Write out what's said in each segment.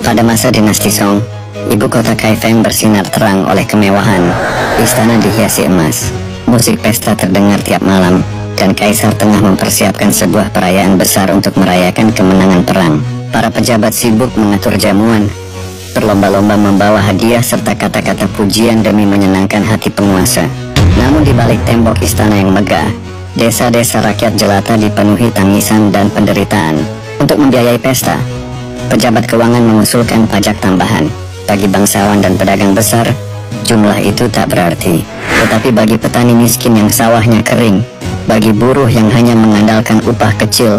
Pada masa dinasti Song, ibu kota Kaifeng bersinar terang oleh kemewahan. Istana dihiasi emas, musik pesta terdengar tiap malam, dan kaisar tengah mempersiapkan sebuah perayaan besar untuk merayakan kemenangan perang. Para pejabat sibuk mengatur jamuan, berlomba-lomba membawa hadiah serta kata-kata pujian demi menyenangkan hati penguasa. Namun di balik tembok istana yang megah, desa-desa rakyat jelata dipenuhi tangisan dan penderitaan. Untuk membiayai pesta, pejabat keuangan mengusulkan pajak tambahan. Bagi bangsawan dan pedagang besar, jumlah itu tak berarti. Tetapi bagi petani miskin yang sawahnya kering, bagi buruh yang hanya mengandalkan upah kecil,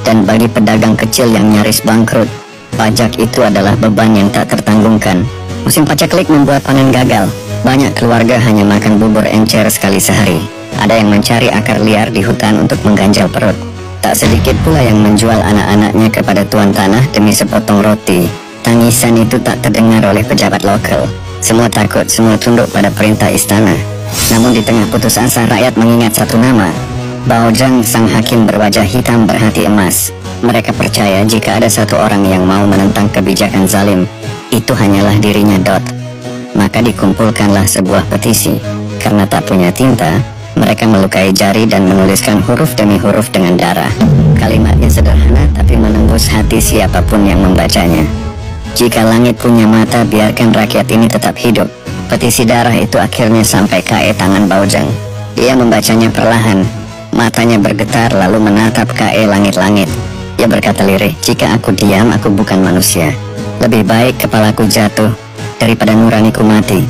dan bagi pedagang kecil yang nyaris bangkrut, pajak itu adalah beban yang tak tertanggungkan. Musim paceklik membuat panen gagal. Banyak keluarga hanya makan bubur encer sekali sehari. Ada yang mencari akar liar di hutan untuk mengganjal perut. Tak sedikit pula yang menjual anak-anaknya kepada tuan tanah demi sepotong roti. Tangisan itu tak terdengar oleh pejabat lokal. Semua takut, semua tunduk pada perintah istana. Namun di tengah putus asa, rakyat mengingat satu nama, Bao Zhang, sang hakim berwajah hitam berhati emas. Mereka percaya jika ada satu orang yang mau menentang kebijakan zalim, itu hanyalah dirinya. Maka dikumpulkanlah sebuah petisi. Karena tak punya tinta, mereka melukai jari dan menuliskan huruf demi huruf dengan darah. Kalimatnya sederhana tapi menembus hati siapapun yang membacanya. Jika langit punya mata, biarkan rakyat ini tetap hidup. Petisi darah itu akhirnya sampai ke tangan Bao Zhang. Dia membacanya perlahan, matanya bergetar lalu menatap ke langit-langit. Dia berkata lirih, jika aku diam, aku bukan manusia. Lebih baik kepalaku jatuh daripada nuraniku mati.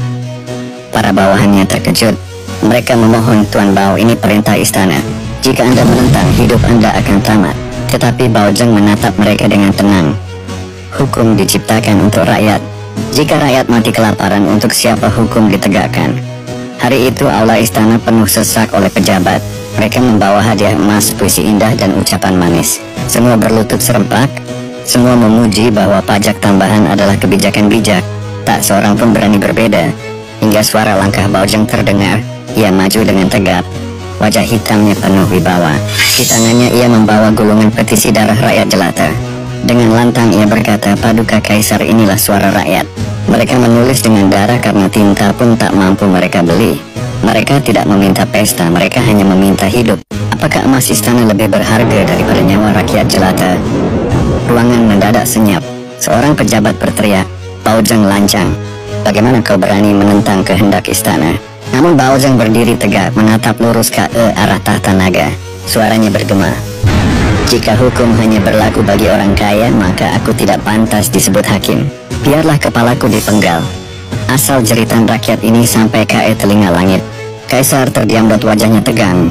Para bawahannya terkejut. Mereka memohon, Tuan Bao, ini perintah istana. Jika Anda menentang, hidup Anda akan tamat. Tetapi Bao Zhang menatap mereka dengan tenang. Hukum diciptakan untuk rakyat. Jika rakyat mati kelaparan, untuk siapa hukum ditegakkan? Hari itu aula istana penuh sesak oleh pejabat. Mereka membawa hadiah emas, puisi indah, dan ucapan manis. Semua berlutut serempak. Semua memuji bahwa pajak tambahan adalah kebijakan bijak. Tak seorang pun berani berbeda. Hingga suara langkah Bao Zhang terdengar. Ia maju dengan tegap. Wajah hitamnya penuh wibawa. Di tangannya ia membawa gulungan petisi darah rakyat jelata. Dengan lantang ia berkata, paduka kaisar, inilah suara rakyat. Mereka menulis dengan darah karena tinta pun tak mampu mereka beli. Mereka tidak meminta pesta, mereka hanya meminta hidup. Apakah emas istana lebih berharga daripada nyawa rakyat jelata? Ruangan mendadak senyap. Seorang pejabat berteriak, Bao Zhang lancang. Bagaimana kau berani menentang kehendak istana? Namun Bao Zhang berdiri tegak, menatap lurus ke arah tahta naga. Suaranya bergema. Jika hukum hanya berlaku bagi orang kaya, maka aku tidak pantas disebut hakim. Biarlah kepalaku dipenggal. Asal jeritan rakyat ini sampai ke telinga langit. Kaisar terdiam dan wajahnya tegang.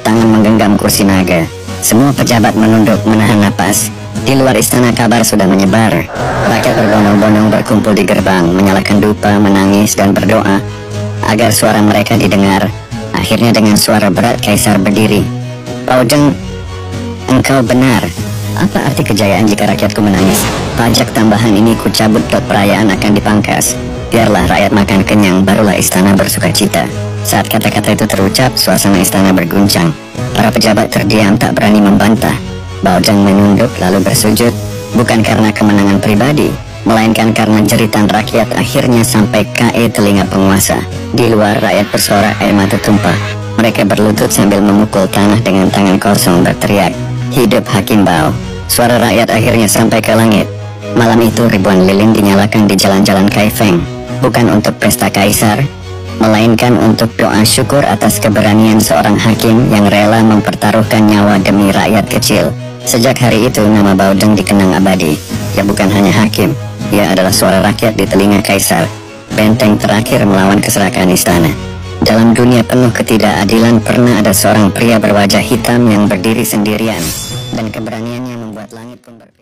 Tangan menggenggam kursi naga. Semua pejabat menunduk menahan napas. Di luar istana kabar sudah menyebar. Rakyat berbondong-bondong berkumpul di gerbang, menyalakan dupa, menangis, dan berdoa agar suara mereka didengar. Akhirnya dengan suara berat kaisar berdiri. Bao Zhang, engkau benar. Apa arti kejayaan jika rakyatku menangis? Pajak tambahan ini kucabut, perayaan akan dipangkas. Biarlah rakyat makan kenyang, barulah istana bersuka cita. Saat kata-kata itu terucap, suasana istana berguncang. Para pejabat terdiam, tak berani membantah. Bao Zhang menunduk lalu bersujud, bukan karena kemenangan pribadi, melainkan karena jeritan rakyat akhirnya sampai ke telinga penguasa. Di luar, rakyat bersorak, air mata tumpah. Mereka berlutut sambil memukul tanah dengan tangan kosong, berteriak, hidup Hakim Bao. Suara rakyat akhirnya sampai ke langit. Malam itu ribuan lilin dinyalakan di jalan-jalan Kaifeng, bukan untuk pesta kaisar, melainkan untuk doa syukur atas keberanian seorang hakim yang rela mempertaruhkan nyawa demi rakyat kecil. Sejak hari itu nama Bao Zhang dikenang abadi. Ia bukan hanya hakim, ia adalah suara rakyat di telinga kaisar, benteng terakhir melawan keserakahan istana. Dalam dunia penuh ketidakadilan, pernah ada seorang pria berwajah hitam yang berdiri sendirian, dan keberaniannya membuat langit pun berpihak.